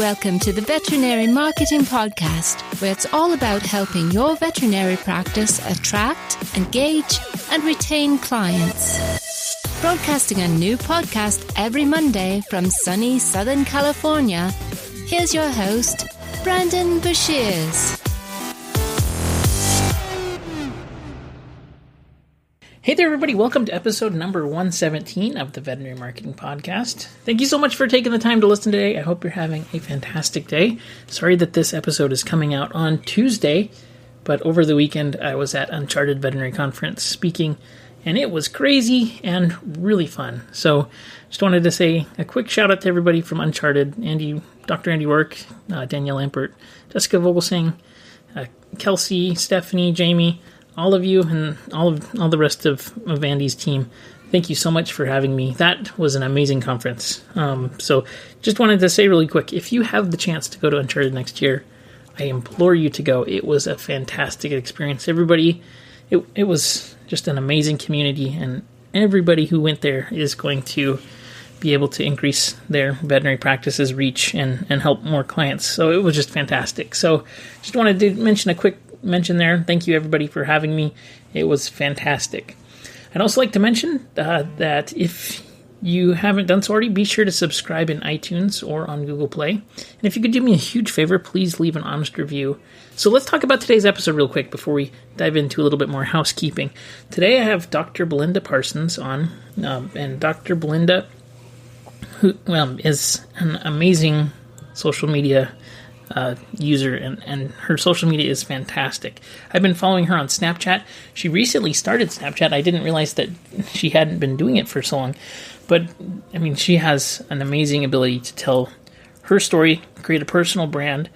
welcome to the Veterinary Marketing Podcast, where it's all about helping your veterinary practice attract, engage, and retain clients. Broadcasting a new podcast every Monday from sunny Southern California, here's your host, Brandon Bashirs. Hey there, everybody. Welcome to episode number 117 of the Veterinary Marketing Podcast. Thank you so much for taking the time to listen today. I hope you're having a fantastic day. Sorry that this episode is coming out on Tuesday, but over the weekend I was at Uncharted Veterinary Conference speaking, and it was crazy and really fun. So just wanted to say a quick shout out to everybody from Uncharted, Dr. Andy Work, Danielle Lampert, Jessica Vogelsang, Kelsey, Stephanie, Jamie, all of you and all the rest of Andy's team. Thank you so much for having me. That was an amazing conference. So just wanted to say really quick, if you have the chance to go to Uncharted next year, I implore you to go. It was a fantastic experience. Everybody, it was just an amazing community, and everybody who went there is going to be able to increase their veterinary practice's reach and help more clients. So it was just fantastic. So just wanted to mention a quick mention there. Thank you everybody for having me. It was fantastic. I'd also like to mention that if you haven't done so already, be sure to subscribe in iTunes or on Google Play. And if you could do me a huge favor, please leave an honest review. So let's talk about today's episode real quick before we dive into a little bit more housekeeping. Today I have Dr. Belinda Parsons on, and Dr. Belinda, who is an amazing social media user, and her social media is fantastic. I've been following her on Snapchat. She recently started Snapchat. I didn't realize that she hadn't been doing it for so long, but I mean, she has an amazing ability to tell her story, create a personal brand.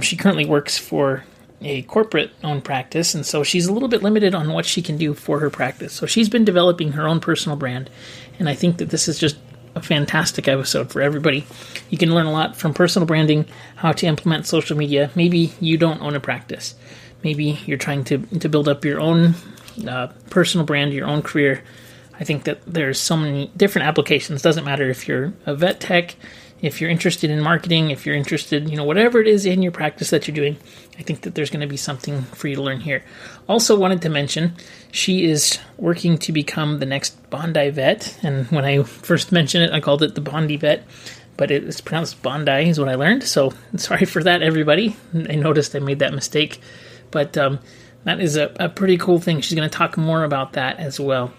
She currently works for a corporate-owned practice, and so she's a little bit limited on what she can do for her practice. So she's been developing her own personal brand, and I think that this is just a fantastic episode for everybody. You can learn a lot from personal branding, how to implement social media. Maybe you don't own a practice. Maybe you're trying to build up your own personal brand, your own career. I think that there's so many different applications. Doesn't matter if you're a vet tech, if you're interested in marketing, if you're interested, whatever it is in your practice that you're doing, I think that there's going to be something for you to learn here. Also wanted to mention, she is working to become the next Bondi vet. And when I first mentioned it, I called it the Bondi vet, but it's pronounced Bondi is what I learned. So sorry for that, everybody. I noticed I made that mistake, but that is a pretty cool thing. She's going to talk more about that as well.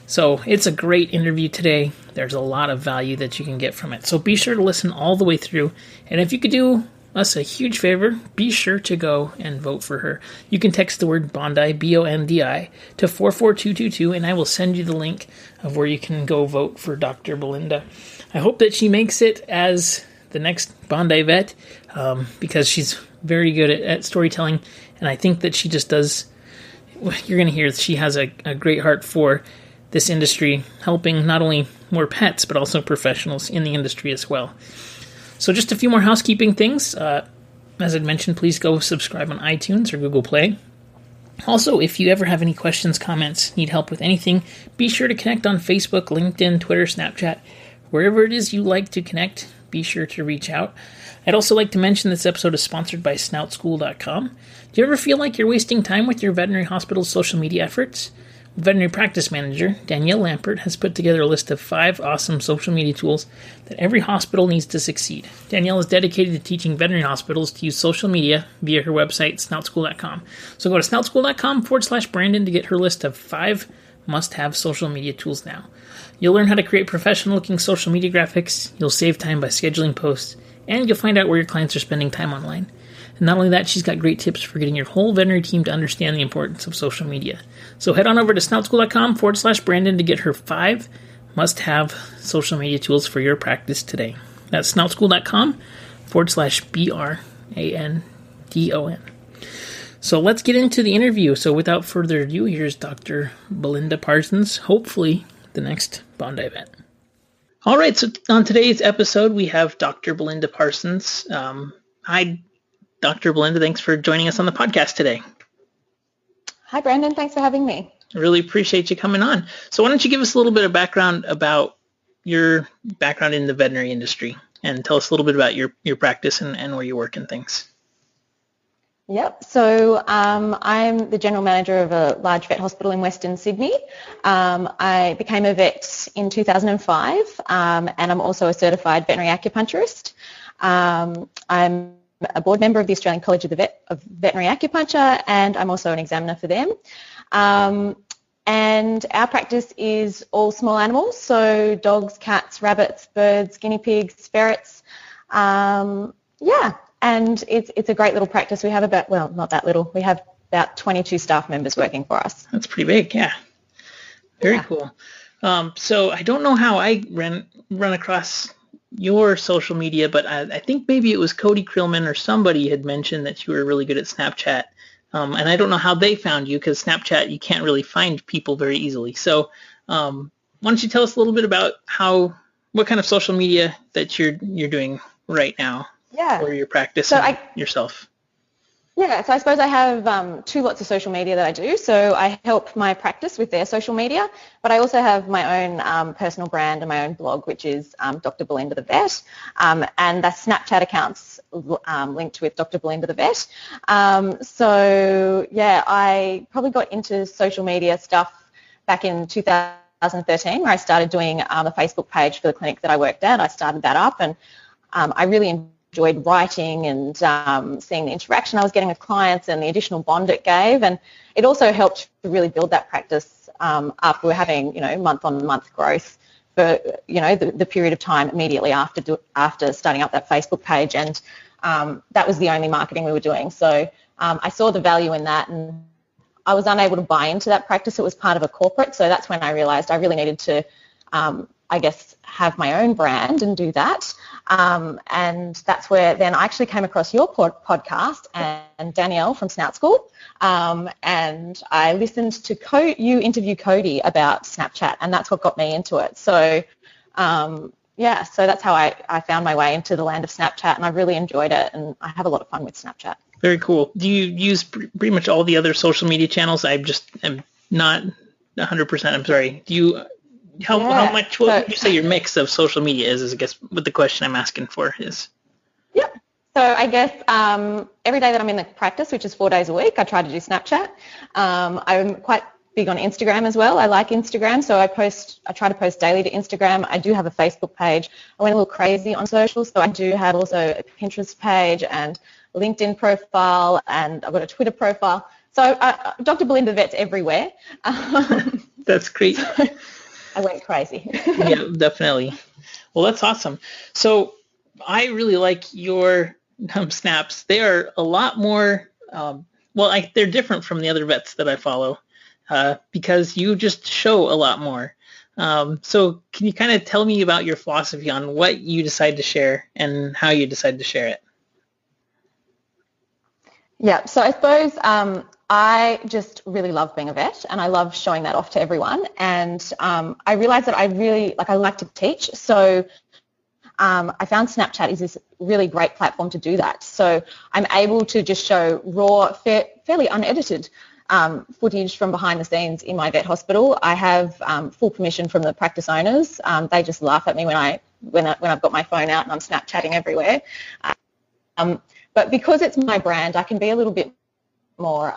So it's a great interview today. There's a lot of value that you can get from it. So be sure to listen all the way through. And if you could do us a huge favor, be sure to go and vote for her. You can text the word Bondi, B-O-N-D-I, to 44222, and I will send you the link of where you can go vote for Dr. Belinda. I hope that she makes it as the next Bondi vet, because she's very good at storytelling, and I think that she just does, you're going to hear she has a great heart for this industry, helping not only more pets, but also professionals in the industry as well. So just a few more housekeeping things. As I'd mentioned, please go subscribe on iTunes or Google Play. Also, if you ever have any questions, comments, need help with anything, be sure to connect on Facebook, LinkedIn, Twitter, Snapchat. Wherever it is you like to connect, be sure to reach out. I'd also like to mention this episode is sponsored by snoutschool.com. Do you ever feel like you're wasting time with your veterinary hospital's social media efforts? Veterinary practice manager Danielle Lampert has put together a list of 5 awesome social media tools that every hospital needs to succeed. Danielle is dedicated to teaching veterinary hospitals to use social media via her website, snoutschool.com. So go to snoutschool.com/Brandon to get her list of 5 must-have social media tools now. You'll learn how to create professional-looking social media graphics, you'll save time by scheduling posts, and you'll find out where your clients are spending time online. And not only that, she's got great tips for getting your whole veterinary team to understand the importance of social media. So head on over to snoutschool.com/Brandon to get her 5 must-have social media tools for your practice today. That's snoutschool.com/BRANDON. So let's get into the interview. So without further ado, here's Dr. Belinda Parsons, hopefully the next Bondi vet. All right, so on today's episode, we have Dr. Belinda Parsons. Hi, Dr. Belinda, thanks for joining us on the podcast today. Hi, Brandon. Thanks for having me. I really appreciate you coming on. So why don't you give us a little bit of background about your background in the veterinary industry? and tell us a little bit about your practice and where you work and things. Yep. So I'm the general manager of a large vet hospital in Western Sydney. I became a vet in 2005, and I'm also a certified veterinary acupuncturist. I'm a board member of the Australian College of Veterinary Acupuncture, and I'm also an examiner for them. And our practice is all small animals, so dogs, cats, rabbits, birds, guinea pigs, ferrets. And it's a great little practice. We have not that little. We have about 22 staff members working for us. That's pretty big, yeah. Very cool. So I don't know how I run across your social media, but I think maybe it was Cody Krillman or somebody had mentioned that you were really good at Snapchat. And I don't know how they found you, because Snapchat, you can't really find people very easily. So why don't you tell us a little bit about what kind of social media that you're doing right now? Yeah. Or your practice yourself? Yeah, so I suppose I have two lots of social media that I do. So I help my practice with their social media, but I also have my own personal brand and my own blog, which is Dr Belinda the Vet, and the Snapchat accounts linked with Dr Belinda the Vet. I probably got into social media stuff back in 2013, where I started doing a Facebook page for the clinic that I worked at. I started that up, and I really enjoyed writing and seeing the interaction I was getting with clients and the additional bond it gave, and it also helped to really build that practice up. We were having month-on-month growth for the period of time immediately after starting up that Facebook page, and that was the only marketing we were doing. So I saw the value in that, and I was unable to buy into that practice. It was part of a corporate, so that's when I realised I really needed to have my own brand and do that. And that's where then I actually came across your podcast and Danielle from Snout School. And I listened to you interview Cody about Snapchat, and that's what got me into it. So, so that's how I found my way into the land of Snapchat, and I really enjoyed it, and I have a lot of fun with Snapchat. Very cool. Do you use pretty much all the other social media channels? I just am not 100%. I'm sorry. Do you... How much, what would you say your mix of social media is I guess what the question I'm asking for is. Yep. So I guess every day that I'm in the practice, which is 4 days a week, I try to do Snapchat. I'm quite big on Instagram as well. I like Instagram, so I try to post daily to Instagram. I do have a Facebook page. I went a little crazy on social, so I do have also a Pinterest page and a LinkedIn profile, and I've got a Twitter profile. So Dr. Belinda Vet's everywhere. That's great. I went crazy. Yeah, definitely. Well, that's awesome. So I really like your snaps. They are a lot more, they're different from the other vets that I follow because you just show a lot more. So can you kind of tell me about your philosophy on what you decide to share and how you decide to share it? Yeah, so I suppose I just really love being a vet, and I love showing that off to everyone. And I realized that I like to teach. So I found Snapchat is this really great platform to do that. So I'm able to just show raw, fairly unedited footage from behind the scenes in my vet hospital. I have full permission from the practice owners. They just laugh at me when I've got my phone out and I'm Snapchatting everywhere. But because it's my brand, I can be a little bit more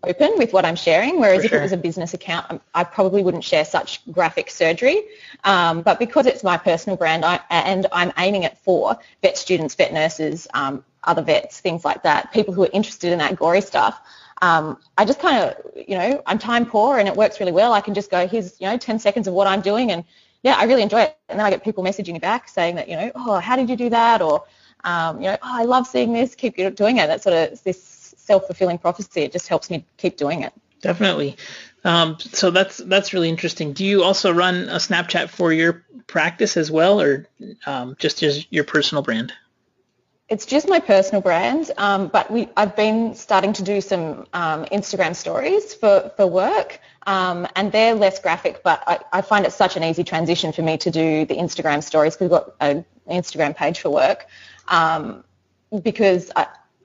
open with what I'm sharing, whereas if it was a business account, I probably wouldn't share such graphic surgery. But because it's my personal brand, I'm aiming it for vet students, vet nurses, other vets, things like that, people who are interested in that gory stuff. I just kind of, I'm time poor and it works really well. I can just go, here's, 10 seconds of what I'm doing, and I really enjoy it. And then I get people messaging me back saying that, oh, how did you do that? Or, oh, I love seeing this, keep doing it. That's sort of this self-fulfilling prophecy. It just helps me keep doing it. Definitely. So that's really interesting. Do you also run a Snapchat for your practice as well, or just as your personal brand? It's just my personal brand, but I've been starting to do some Instagram stories for work, and they're less graphic, but I find it such an easy transition for me to do the Instagram stories because we've got an Instagram page for work, because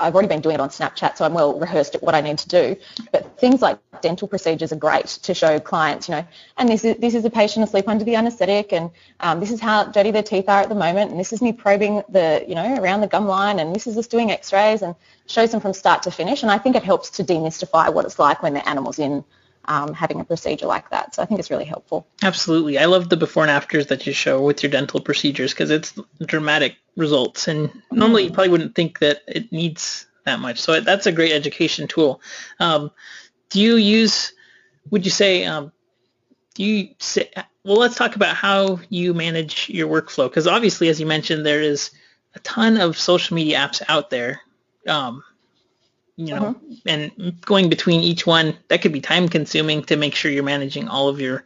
I've already been doing it on Snapchat, so I'm well rehearsed at what I need to do. But things like dental procedures are great to show clients, and this is a patient asleep under the anaesthetic, and this is how dirty their teeth are at the moment, and this is me probing around the gum line, and this is us doing x-rays, and shows them from start to finish. And I think it helps to demystify what it's like when the animal's in having a procedure like that. So I think it's really helpful. Absolutely. I love the before and afters that you show with your dental procedures because it's dramatic results. And normally you probably wouldn't think that it needs that much. So that's a great education tool. Well, let's talk about how you manage your workflow. Because obviously, as you mentioned, there is a ton of social media apps out there. And going between each one, that could be time consuming to make sure you're managing all of your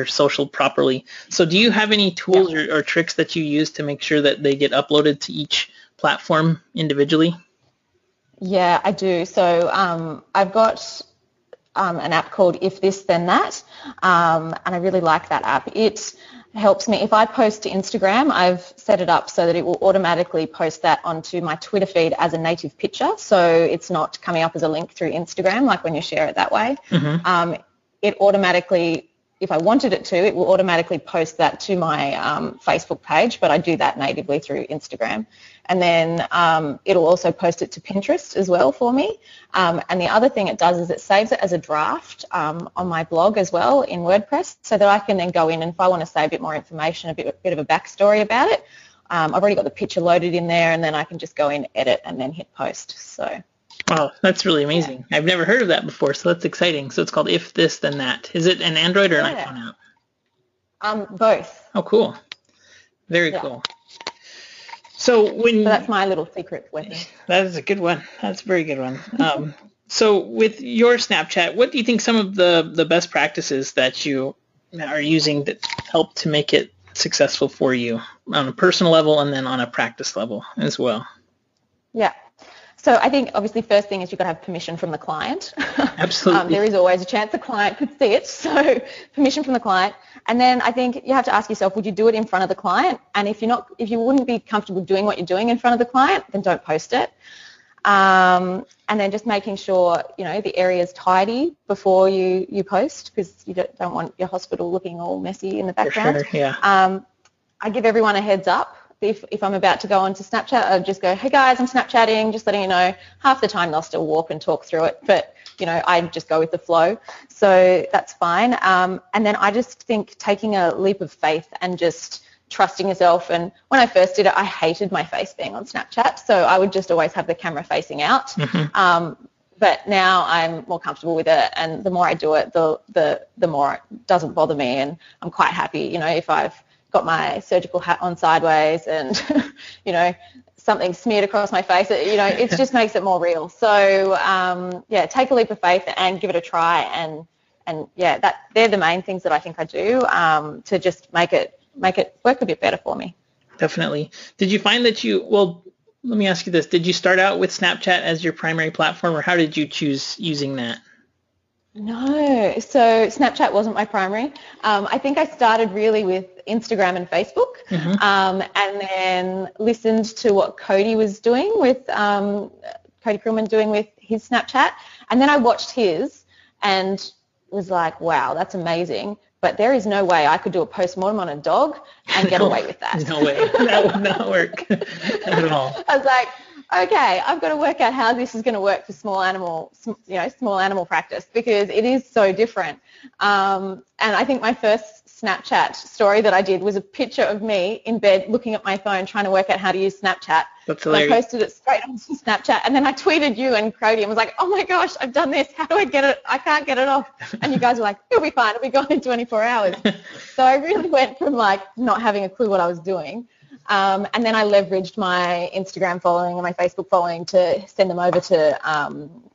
social properly. So do you have any tools or tricks that you use to make sure that they get uploaded to each platform individually? Yeah, I do. So I've got an app called If This Then That, and I really like that app. It helps me. If I post to Instagram, I've set it up so that it will automatically post that onto my Twitter feed as a native picture, so it's not coming up as a link through Instagram like when you share it that way. It automatically, if I wanted it to, it will automatically post that to my Facebook page, but I do that natively through Instagram. And then it'll also post it to Pinterest as well for me. And the other thing it does is it saves it as a draft on my blog as well in WordPress, so that I can then go in, and if I want to say a bit more information, a bit of a backstory about it, I've already got the picture loaded in there, and then I can just go in, edit, and then hit post. So. Wow, that's really amazing. Yeah. I've never heard of that before, so that's exciting. So it's called If This Then That. Is it an Android or an iPhone app? Both. Oh, cool. Very cool. So that's my little secret weapon. That is a good one. That's a very good one. So with your Snapchat, what do you think some of the best practices that you are using that help to make it successful for you on a personal level and then on a practice level as well? Yeah. So I think obviously first thing is you've got to have permission from the client. Absolutely. There is always a chance the client could see it, so permission from the client. And then I think you have to ask yourself, would you do it in front of the client? And if you wouldn't be comfortable doing what you're doing in front of the client, then don't post it. And then just making sure, the area is tidy before you post, because you don't want your hospital looking all messy in the background. For sure, yeah. I give everyone a heads up. If I'm about to go onto Snapchat, I'll just go, hey guys, I'm Snapchatting, just letting you know. Half the time they'll still walk and talk through it, but I just go with the flow. So that's fine. And then I just think taking a leap of faith and just trusting yourself. And when I first did it, I hated my face being on Snapchat, so I would just always have the camera facing out. But now I'm more comfortable with it, and the more I do it, the more it doesn't bother me, and I'm quite happy. If I've got my surgical hat on sideways and something smeared across my face, it just makes it more real. So take a leap of faith and give it a try, and they're the main things that I think I do to just make it work a bit better for me. Definitely. Did you find that let me ask you this, did you start out with Snapchat as your primary platform, or how did you choose using that? No, so Snapchat wasn't my primary. I think I started really with Instagram and Facebook, and then listened to what Cody was doing with Cody Krillman doing with his Snapchat, and then I watched his and was like, wow, that's amazing. But there is no way I could do a postmortem on a dog and get away with that. No way. That would not work at all. I was like, okay, I've got to work out how this is going to work for small animal practice, because it is so different. And I think my first Snapchat story that I did was a picture of me in bed looking at my phone trying to work out how to use Snapchat. That's hilarious. And I posted it straight onto Snapchat, and then I tweeted you and Cody and was like, oh my gosh, I've done this. How do I get it? I can't get it off. And you guys were like, it'll be fine. It'll be gone in 24 hours. So I really went from not having a clue what I was doing. And then I leveraged my Instagram following and my Facebook following to send them over to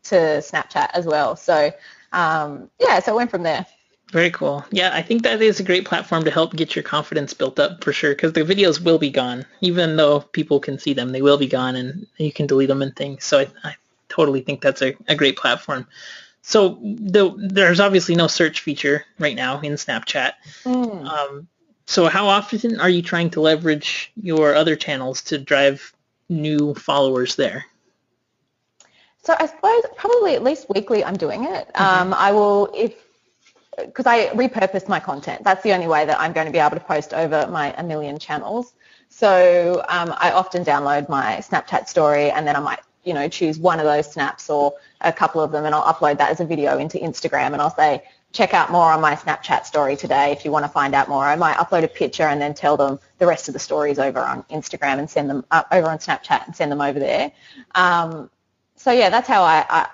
Snapchat as well. So, so I went from there. Very cool. Yeah, I think that is a great platform to help get your confidence built up for sure, because the videos will be gone. Even though people can see them, they will be gone, and you can delete them and things. So I totally think that's a great platform. So there's obviously no search feature right now in Snapchat. So how often are you trying to leverage your other channels to drive new followers there? So I suppose probably at least weekly I'm doing it. I will, because I repurpose my content. That's the only way that I'm going to be able to post over my 1 million channels. So I often download my Snapchat story, and then I might, choose one of those snaps or a couple of them, and I'll upload that as a video into Instagram, and I'll say, check out more on my Snapchat story today if you want to find out more. I might upload a picture and then tell them the rest of the stories over on Instagram and send them over on Snapchat and send them over there. So yeah, that's how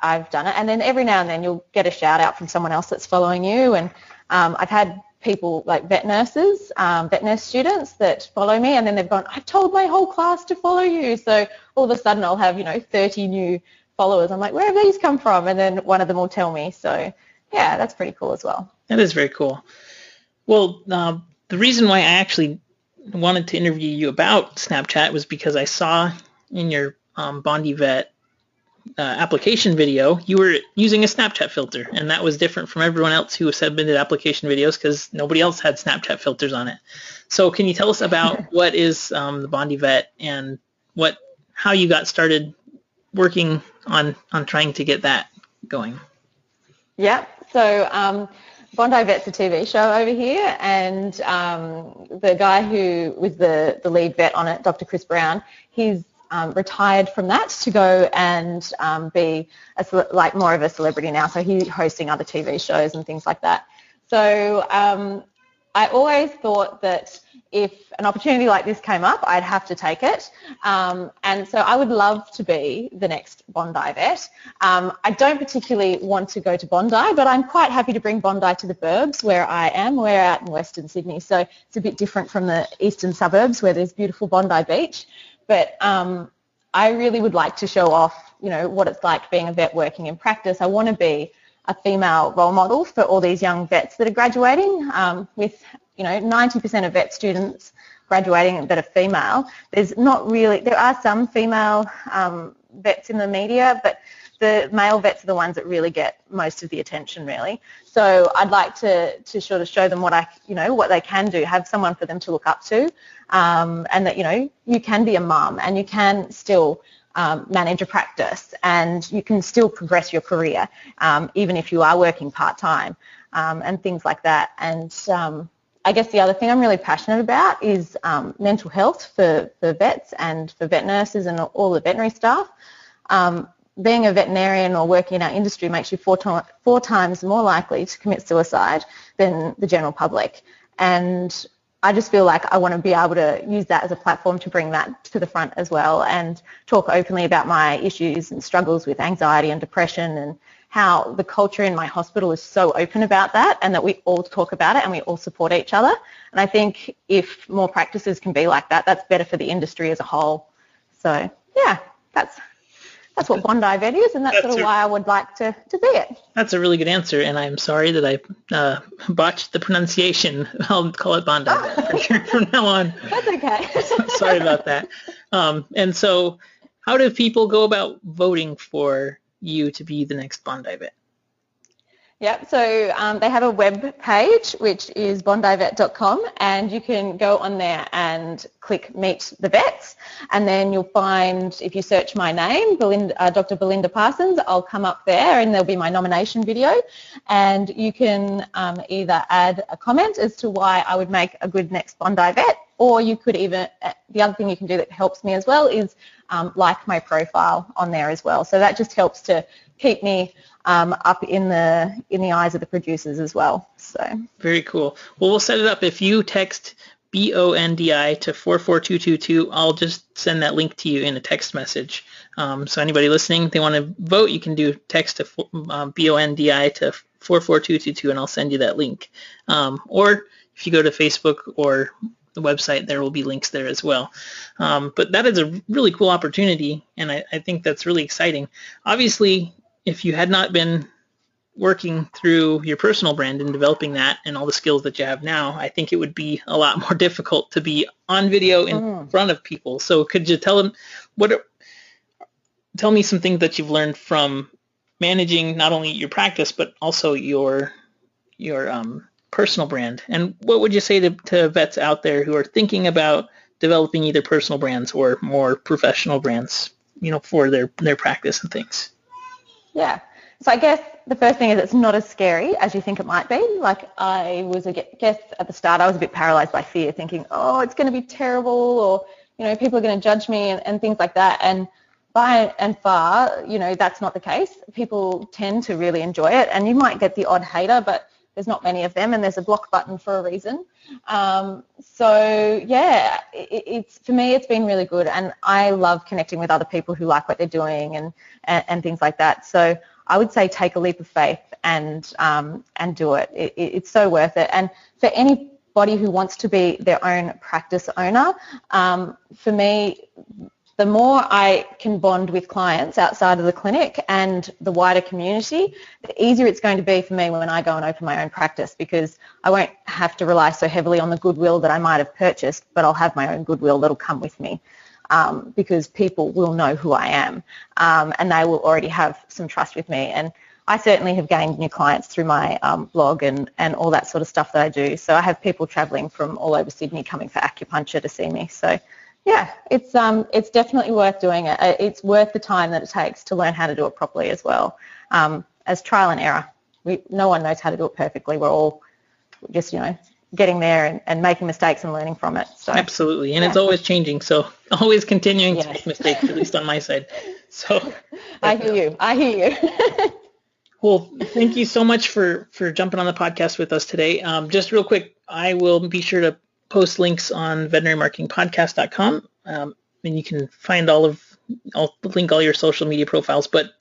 I've done it. And then every now and then you'll get a shout out from someone else that's following you. And I've had people like vet nurse students that follow me, and then they've gone, I've told my whole class to follow you. So all of a sudden I'll have, 30 new followers. I'm like, where have these come from? And then one of them will tell me. So yeah, that's pretty cool as well. That is very cool. Well, the reason why I actually wanted to interview you about Snapchat was because I saw in your Bondi Vet application video, you were using a Snapchat filter, and that was different from everyone else who submitted application videos because nobody else had Snapchat filters on it. So can you tell us about what is the Bondi Vet and how you got started working on trying to get that going? Yeah, so Bondi Vet's a TV show over here, and the guy who was the lead vet on it, Dr. Chris Brown, he's retired from that to go and be more of a celebrity now. So he's hosting other TV shows and things like that. So I always thought that if an opportunity like this came up, I'd have to take it. And so I would love to be the next Bondi vet. I don't particularly want to go to Bondi, but I'm quite happy to bring Bondi to the burbs where I am. We're out in Western Sydney, so it's a bit different from the eastern suburbs where there's beautiful Bondi Beach. But I really would like to show off, what it's like being a vet working in practice. I want to be a female role model for all these young vets that are graduating. With 90% of vet students graduating that are female. There are some female vets in the media, but the male vets are the ones that really get most of the attention, really. So I'd like to sort of show them what they can do, have someone for them to look up to, and that, you can be a mum and you can still manage a practice and you can still progress your career, even if you are working part-time, and things like that. And I guess the other thing I'm really passionate about is mental health for vets and for vet nurses and all the veterinary staff. Being a veterinarian or working in our industry makes you four times more likely to commit suicide than the general public. And I just feel like I want to be able to use that as a platform to bring that to the front as well and talk openly about my issues and struggles with anxiety and depression, and how the culture in my hospital is so open about that, and that we all talk about it and we all support each other. And I think if more practices can be like that, that's better for the industry as a whole. So yeah, that's what Bondi Vet is, and that's sort of why I would like to be it. That's a really good answer, and I'm sorry that I botched the pronunciation. I'll call it Bondi Vet from now on. That's okay. Sorry about that. And so how do people go about voting for you to be the next Bondi Vet? Yep, so they have a web page, which is bondivet.com, and you can go on there and click Meet the Vets, and then you'll find, if you search my name, Dr Belinda Parsons, I'll come up there and there'll be my nomination video, and you can either add a comment as to why I would make a good next Bondi Vet, or you could even, the other thing you can do that helps me as well is like my profile on there as well. So that just helps to keep me up in the eyes of the producers as well. So very cool. Well, we'll set it up. If you text BONDI to 44222, I'll just send that link to you in a text message. So anybody listening, if they want to vote, you can do text to BONDI to 44222, and I'll send you that link. Or if you go to Facebook or the website, there will be links there as well. But that is a really cool opportunity, and I think that's really exciting. Obviously, if you had not been working through your personal brand and developing that and all the skills that you have now, I think it would be a lot more difficult to be on video in front of people. So could you tell me some things that you've learned from managing not only your practice but also your personal brand? And what would you say to vets out there who are thinking about developing either personal brands or more professional brands, for their practice and things? Yeah. So I guess the first thing is it's not as scary as you think it might be. Like I was, I guess at the start I was a bit paralyzed by fear, thinking, oh, it's going to be terrible, or, people are going to judge me and things like that. And by and far, that's not the case. People tend to really enjoy it, and you might get the odd hater, but there's not many of them, and there's a block button for a reason. So yeah, it's for me, it's been really good, and I love connecting with other people who like what they're doing and things like that. So I would say take a leap of faith and do it. It's so worth it. And for anybody who wants to be their own practice owner, for me, the more I can bond with clients outside of the clinic and the wider community, the easier it's going to be for me when I go and open my own practice, because I won't have to rely so heavily on the goodwill that I might have purchased, but I'll have my own goodwill that'll come with me, because people will know who I am, and they will already have some trust with me. And I certainly have gained new clients through my blog and all that sort of stuff that I do. So I have people travelling from all over Sydney coming for acupuncture to see me. So yeah, it's definitely worth doing it. It's worth the time that it takes to learn how to do it properly as well. As trial and error, no one knows how to do it perfectly. We're all just getting there and making mistakes and learning from it. So absolutely, and it's always changing. So always continuing to make mistakes, at least on my side. So I hear you. Well, thank you so much for jumping on the podcast with us today. Just real quick, I will be sure to post links on veterinarymarketingpodcast.com, and you can find I'll link all your social media profiles, but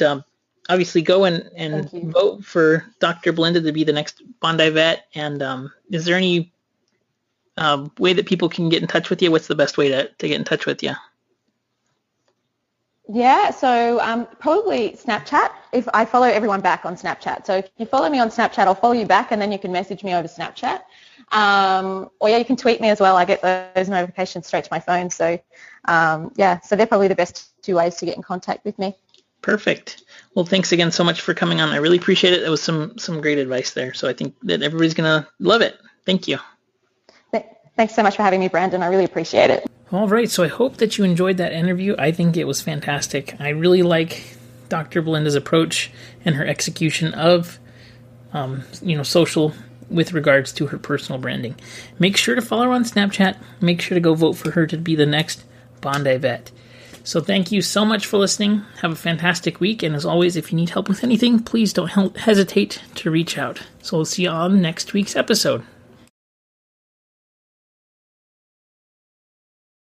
obviously go and vote for Dr. Belinda to be the next Bondi vet. And is there any way that people can get in touch with you? What's the best way to get in touch with you? Yeah, so probably Snapchat. If I follow everyone back on Snapchat. So if you follow me on Snapchat, I'll follow you back, and then you can message me over Snapchat. Or yeah, you can tweet me as well. I get those notifications straight to my phone. So so they're probably the best two ways to get in contact with me. Perfect. Well, thanks again so much for coming on. I really appreciate it. That was some great advice there. So I think that everybody's going to love it. Thank you. Thanks so much for having me, Brandon. I really appreciate it. All right. So I hope that you enjoyed that interview. I think it was fantastic. I really like Dr. Belinda's approach and her execution of, social with regards to her personal branding. Make sure to follow her on Snapchat. Make sure to go vote for her to be the next Bondi vet. So thank you so much for listening. Have a fantastic week. And as always, if you need help with anything, please don't hesitate to reach out. So we'll see you on next week's episode.